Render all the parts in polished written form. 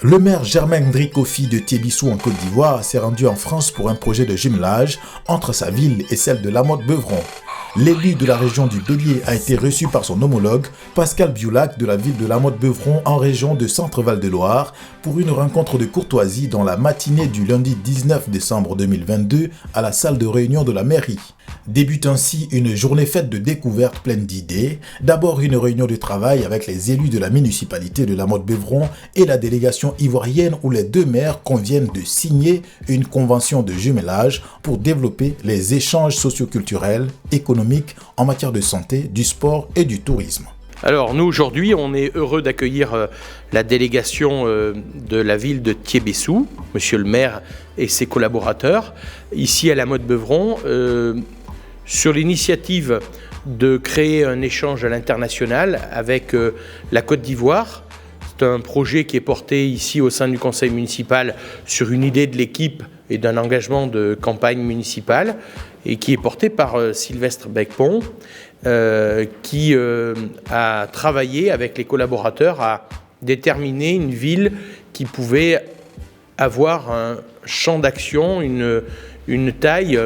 Le maire Germain Ndrikofi de Thiébissou en Côte d'Ivoire s'est rendu en France pour un projet de jumelage entre sa ville et celle de Lamotte-Beuvron. L'élu de la région du Bélier a été reçu par son homologue Pascal Bioulac de la ville de Lamotte-Beuvron en région de Centre-Val de Loire pour une rencontre de courtoisie dans la matinée du lundi 19 décembre 2022 à la salle de réunion de la mairie. Débute ainsi une journée faite de découvertes pleine d'idées. D'abord une réunion de travail avec les élus de la municipalité de Lamotte-Beuvron et la délégation ivoirienne où les deux maires conviennent de signer une convention de jumelage pour développer les échanges socioculturels, économiques en matière de santé, du sport et du tourisme. Alors nous aujourd'hui on est heureux d'accueillir la délégation de la ville de Thiébissou, monsieur le maire et ses collaborateurs, ici à Lamotte-Beuvron, sur l'initiative de créer un échange à l'international avec la Côte d'Ivoire. C'est un projet qui est porté ici au sein du conseil municipal sur une idée de l'équipe et d'un engagement de campagne municipale et qui est porté par Sylvestre Becpont qui a travaillé avec les collaborateurs à déterminer une ville qui pouvait avoir un champ d'action, une taille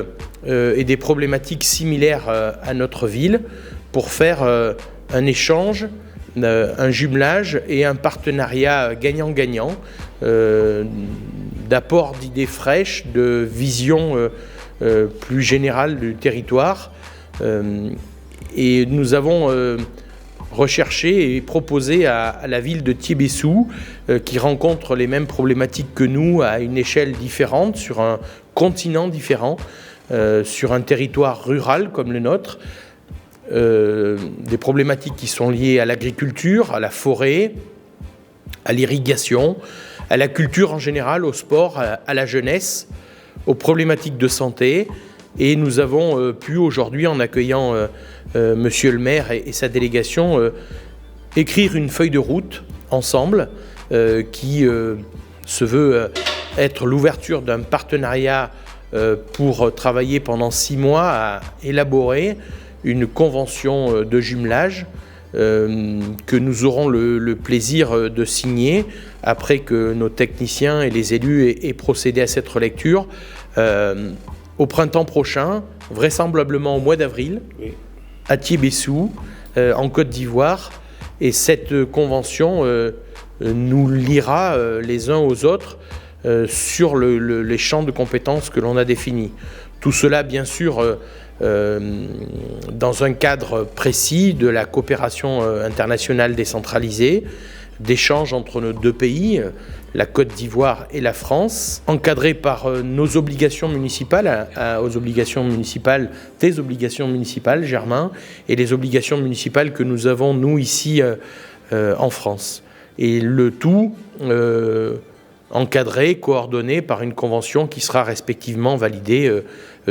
et des problématiques similaires à notre ville pour faire un échange, un jumelage et un partenariat gagnant-gagnant d'apport d'idées fraîches, de vision plus générale du territoire. Et nous avons recherché et proposé à la ville de Thiébissou, qui rencontre les mêmes problématiques que nous à une échelle différente, sur un continent différent, sur un territoire rural comme le nôtre, des problématiques qui sont liées à l'agriculture, à la forêt, à l'irrigation, à la culture en général, au sport, à la jeunesse, aux problématiques de santé. Et nous avons pu aujourd'hui, en accueillant monsieur le maire et sa délégation, écrire une feuille de route ensemble qui se veut être l'ouverture d'un partenariat pour travailler pendant 6 mois à élaborer une convention de jumelage que nous aurons le plaisir de signer après que nos techniciens et les élus aient procédé à cette relecture au printemps prochain, vraisemblablement au mois d'avril, oui, à Thiébissou, en Côte d'Ivoire. Et cette convention nous liera les uns aux autres sur les champs de compétences que l'on a définis. Tout cela, bien sûr, dans un cadre précis de la coopération internationale décentralisée, d'échanges entre nos deux pays, la Côte d'Ivoire et la France, encadré par nos obligations municipales, tes obligations municipales, Germain, et les obligations municipales que nous avons, nous, ici, en France. Et le tout encadré, coordonné par une convention qui sera respectivement validée,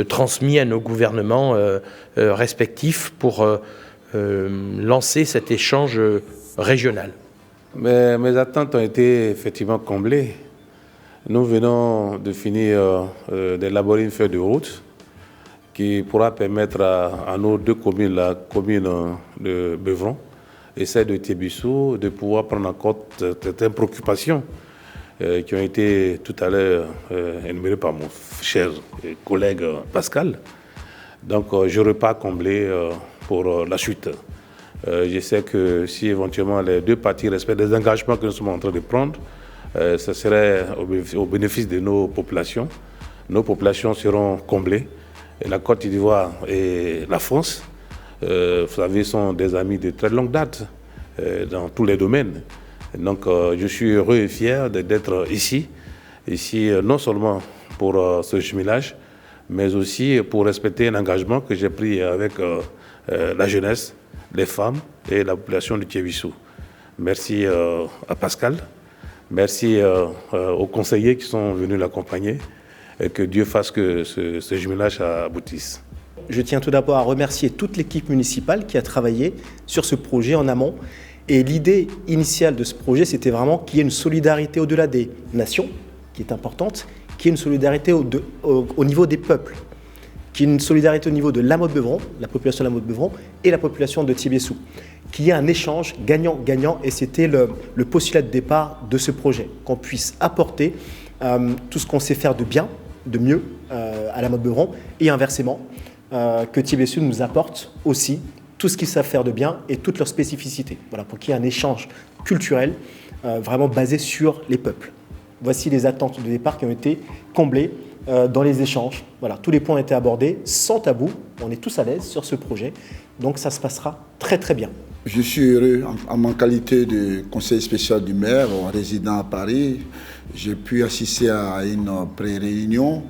transmise à nos gouvernements respectifs pour lancer cet échange régional. Mais mes attentes ont été effectivement comblées. Nous venons de finir d'élaborer une feuille de route qui pourra permettre à nos deux communes, la commune de Beuvron et celle de Thiébissou, de pouvoir prendre en compte certaines préoccupations qui ont été tout à l'heure énumérées par mon cher collègue Pascal. Donc je n'aurai pas comblé pour la suite. Je sais que si éventuellement les deux parties respectent les engagements que nous sommes en train de prendre, ce serait au bénéfice de nos populations. Nos populations seront comblées. Et la Côte d'Ivoire et la France, vous savez, sont des amis de très longue date dans tous les domaines. Donc je suis heureux et fier d'être ici non seulement pour ce jumelage, mais aussi pour respecter un engagement que j'ai pris avec la jeunesse, les femmes et la population de Thiébissou. Merci à Pascal, merci aux conseillers qui sont venus l'accompagner et que Dieu fasse que ce jumelage aboutisse. Je tiens tout d'abord à remercier toute l'équipe municipale qui a travaillé sur ce projet en amont. Et l'idée initiale de ce projet, c'était vraiment qu'il y ait une solidarité au-delà des nations, qui est importante, qu'il y ait une solidarité au niveau des peuples, qu'il y ait une solidarité au niveau de Lamotte-Beuvron, la population de Lamotte-Beuvron, et la population de Thiébissou, qu'il y ait un échange gagnant-gagnant, et c'était le postulat de départ de ce projet, qu'on puisse apporter tout ce qu'on sait faire de bien, de mieux à la Motte Beuvron, et inversement, que TBSU nous apporte aussi tout ce qu'ils savent faire de bien et toutes leurs spécificités. Voilà, pour qu'il y ait un échange culturel vraiment basé sur les peuples. Voici les attentes de départ qui ont été comblées dans les échanges. Voilà, tous les points ont été abordés sans tabou. On est tous à l'aise sur ce projet, donc ça se passera très très bien. Je suis heureux en ma qualité de conseiller spécial du maire, résident à Paris. J'ai pu assister à une pré-réunion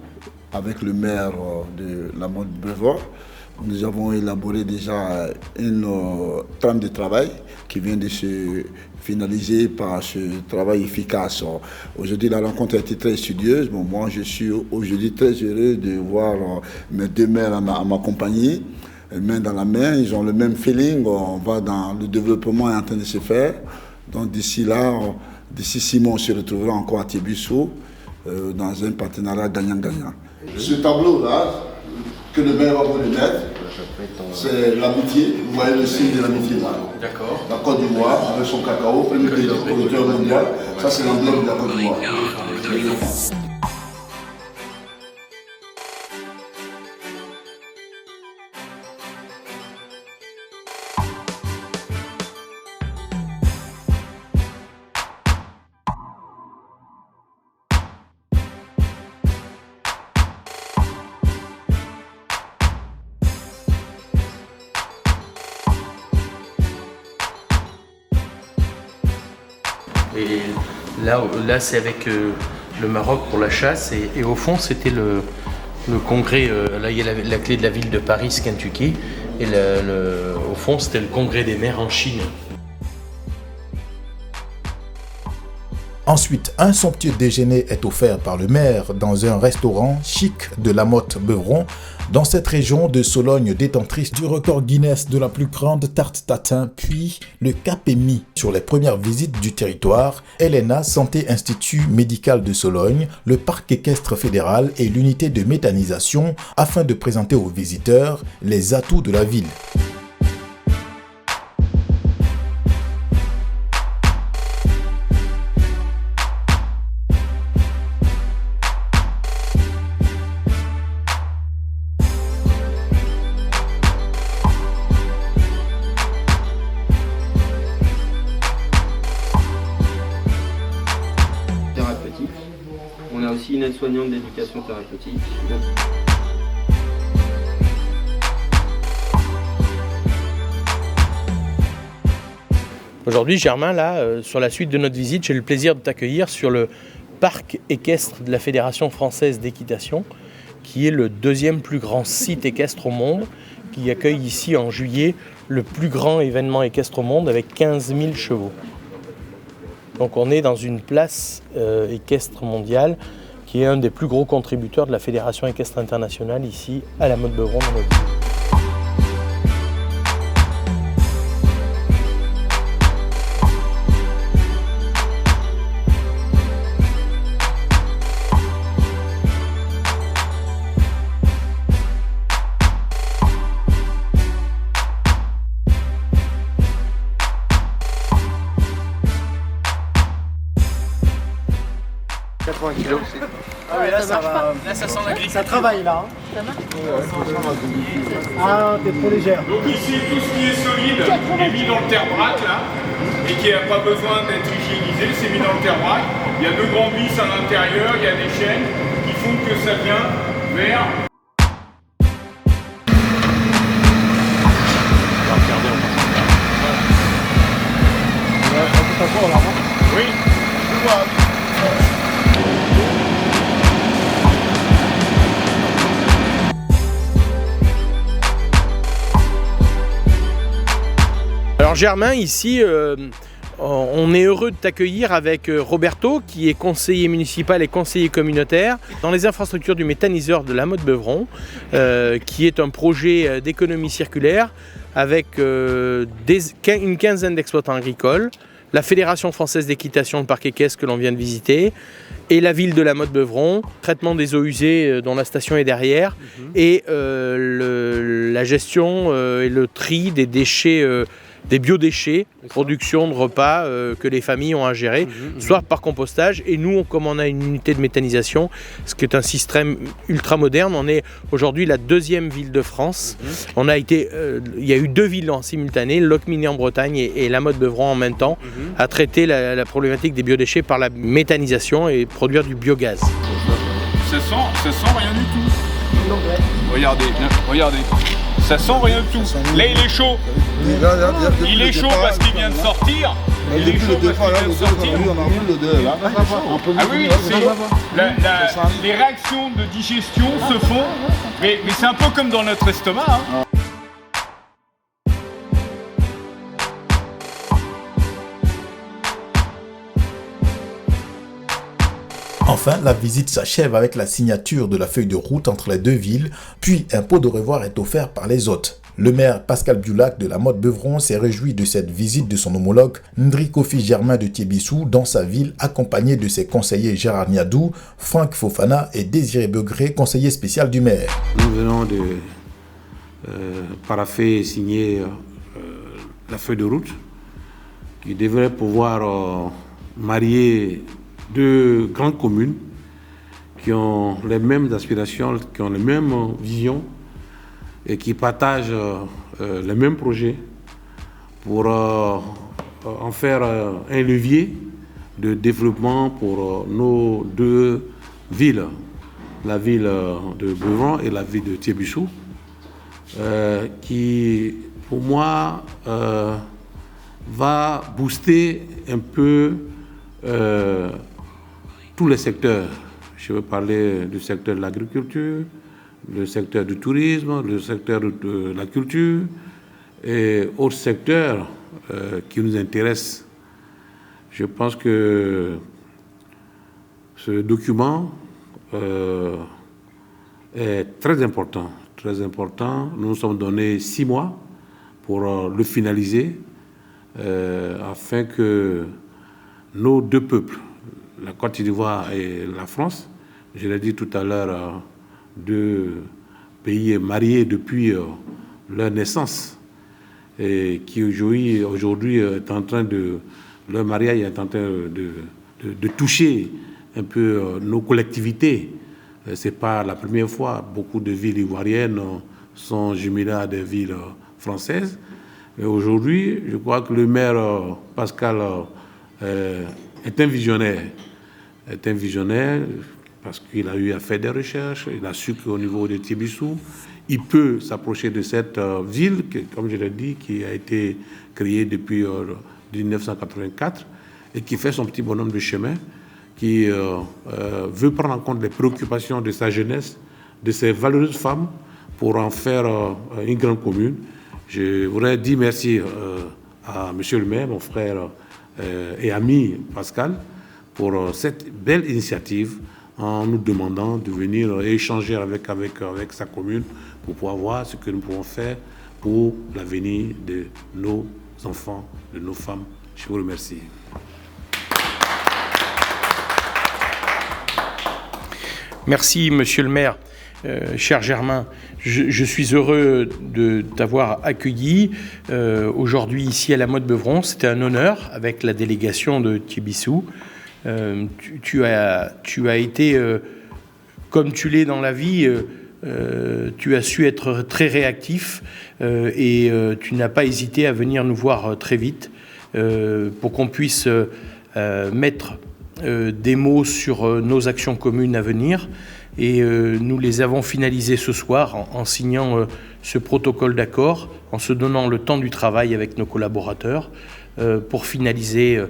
avec le maire de la Motte Beuvron. Nous avons élaboré déjà une trame de travail qui vient de se finaliser par ce travail efficace. Aujourd'hui, la rencontre a été très studieuse. Bon, moi, je suis aujourd'hui très heureux de voir mes deux maires à m'accompagner, main dans la main. Ils ont le même feeling. On va dans le développement est en train de se faire. Donc d'ici là, d'ici 6 mois, on se retrouvera encore à Tébussou dans un partenariat gagnant-gagnant. Ce tableau-là, que le maire va vous le mettre, c'est l'amitié. Vous voyez le signe de l'amitié là. D'accord. La Côte d'Ivoire avec son cacao, premier pays producteur mondial. Ça, c'est l'emblème de la Côte d'Ivoire. Et là c'est avec le Maroc pour la chasse, et au fond c'était le congrès, là il y a la clé de la ville de Paris, Kentucky, et au fond c'était le congrès des maires en Chine. Ensuite, un somptueux déjeuner est offert par le maire dans un restaurant chic de la Motte Beuvron, dans cette région de Sologne détentrice du record Guinness de la plus grande tarte tatin, puis le KPMI. Sur les premières visites du territoire, Elena Santé Institut Médical de Sologne, le parc équestre fédéral et l'unité de méthanisation afin de présenter aux visiteurs les atouts de la ville. On a aussi une aide-soignante d'éducation thérapeutique. Aujourd'hui, Germain, là, sur la suite de notre visite, j'ai le plaisir de t'accueillir sur le parc équestre de la Fédération française d'équitation, qui est le deuxième plus grand site équestre au monde, qui accueille ici en juillet le plus grand événement équestre au monde avec 15 000 chevaux. Donc on est dans une place équestre mondiale qui est un des plus gros contributeurs de la Fédération équestre internationale ici à la Motte Beuvron dans notre ville. Ah oui, là, ça va. Là, ça sent la griffe. Ça travaille là. Ça marche. Ah, t'es trop légère. Donc ici, tout ce qui est solide est mis dans le terre-braque là, et qui n'a pas besoin d'être hygiénisé, c'est mis dans le terre-braque. Il y a 2 grands vis à l'intérieur, il y a des chaînes qui font que ça vient vers... Oui. Alors Germain, ici, on est heureux de t'accueillir avec Roberto, qui est conseiller municipal et conseiller communautaire dans les infrastructures du méthaniseur de la Motte Beuvron, qui est un projet d'économie circulaire avec une quinzaine d'exploitants agricoles, la Fédération française d'équitation de parc équestre que l'on vient de visiter, et la ville de la Motte Beuvron, traitement des eaux usées dont la station est derrière, et la gestion et le tri des déchets des biodéchets, production de repas que les familles ont à gérer, soit par compostage. Et nous, comme on a une unité de méthanisation, ce qui est un système ultra moderne, on est aujourd'hui la 2e ville de France. On a été, il y a eu 2 villes en simultané, Locminé en Bretagne et La Motte-Beuvron en même temps, à traiter la problématique des biodéchets par la méthanisation et produire du biogaz. Ça sent rien du tout. Regardez. Ça sent rien du tout. Là, il est chaud. Il est chaud parce qu'il vient de sortir. Il est chaud parce qu'il vient de sortir. Ah oui, les réactions de digestion se font, mais c'est un peu comme dans notre estomac. Hein. Enfin, la visite s'achève avec la signature de la feuille de route entre les 2 villes, puis un pot de revoir est offert par les hôtes. Le maire Pascal Biulac de La Motte-Beuvron s'est réjoui de cette visite de son homologue Ndrikofi Germain de Thiébissou dans sa ville, accompagné de ses conseillers Gérard Niadou, Franck Fofana et Désiré Begré, conseiller spécial du maire. Nous venons de paraffer et signer la feuille de route qui devrait pouvoir marier 2 grandes communes qui ont les mêmes aspirations, qui ont les mêmes visions et qui partagent les mêmes projets pour en faire un levier de développement pour nos 2 villes, la ville de Beuvron et la ville de Thiébissou, qui, pour moi, va booster un peu tous les secteurs. Je veux parler du secteur de l'agriculture, le secteur du tourisme, le secteur de la culture et autres secteurs qui nous intéressent. Je pense que ce document est très important. Nous nous sommes donné 6 mois pour le finaliser afin que nos 2 peuples, la Côte d'Ivoire et la France, je l'ai dit tout à l'heure, 2 pays mariés depuis leur naissance et qui aujourd'hui est en train de, leur mariage est en train de toucher un peu nos collectivités. C'est pas la première fois. Beaucoup de villes ivoiriennes sont jumelées à des villes françaises. Mais aujourd'hui, je crois que le maire Pascal est un visionnaire. Parce qu'il a eu à faire des recherches, il a su qu'au niveau de Thiébissou, il peut s'approcher de cette ville, comme je l'ai dit, qui a été créée depuis 1984 et qui fait son petit bonhomme de chemin, qui veut prendre en compte les préoccupations de sa jeunesse, de ses valeureuses femmes, pour en faire une grande commune. Je voudrais dire merci à monsieur le maire, mon frère et ami Pascal, pour cette belle initiative en nous demandant de venir échanger avec sa commune pour pouvoir voir ce que nous pouvons faire pour l'avenir de nos enfants, de nos femmes. Je vous remercie. Merci, monsieur le maire. Cher Germain, je suis heureux de t'avoir accueilli aujourd'hui ici à La Motte-Beuvron. C'était un honneur avec la délégation de Thiébissou. Tu as été, comme tu l'es dans la vie, tu as su être très réactif et tu n'as pas hésité à venir nous voir très vite pour qu'on puisse mettre des mots sur nos actions communes à venir. Et nous les avons finalisées ce soir en signant ce protocole d'accord, en se donnant le temps du travail avec nos collaborateurs pour finaliser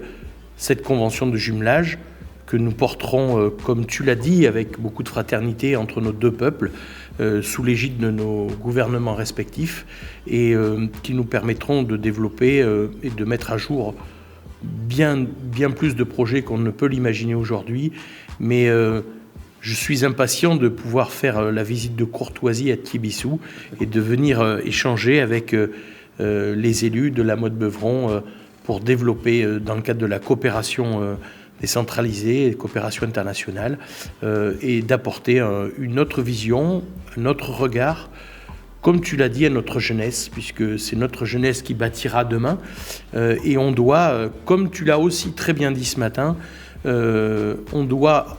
cette convention de jumelage que nous porterons, comme tu l'as dit, avec beaucoup de fraternité entre nos 2 peuples, sous l'égide de nos gouvernements respectifs, et qui nous permettront de développer et de mettre à jour bien plus de projets qu'on ne peut l'imaginer aujourd'hui. Mais je suis impatient de pouvoir faire la visite de courtoisie à Thiébissou et de venir échanger avec les élus de La Motte-Beuvron pour développer, dans le cadre de la coopération décentralisée, coopération internationale, et d'apporter une autre vision, un autre regard comme tu l'as dit, à notre jeunesse, puisque c'est notre jeunesse qui bâtira demain. Et on doit, comme tu l'as aussi très bien dit ce matin, on doit,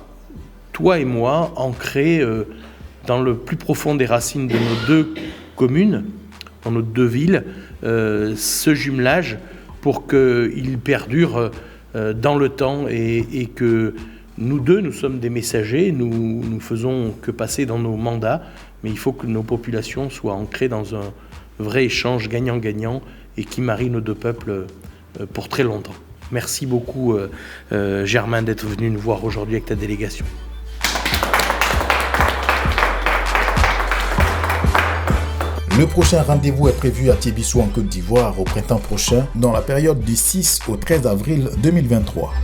toi et moi, ancrer dans le plus profond des racines de nos deux communes, dans nos deux villes, ce jumelage pour qu'il perdure dans le temps et que nous deux, nous sommes des messagers, nous faisons que passer dans nos mandats, mais il faut que nos populations soient ancrées dans un vrai échange gagnant-gagnant et qui marie nos deux peuples pour très longtemps. Merci beaucoup Germain d'être venu nous voir aujourd'hui avec ta délégation. Le prochain rendez-vous est prévu à Tébissou en Côte d'Ivoire au printemps prochain, dans la période du 6 au 13 avril 2023.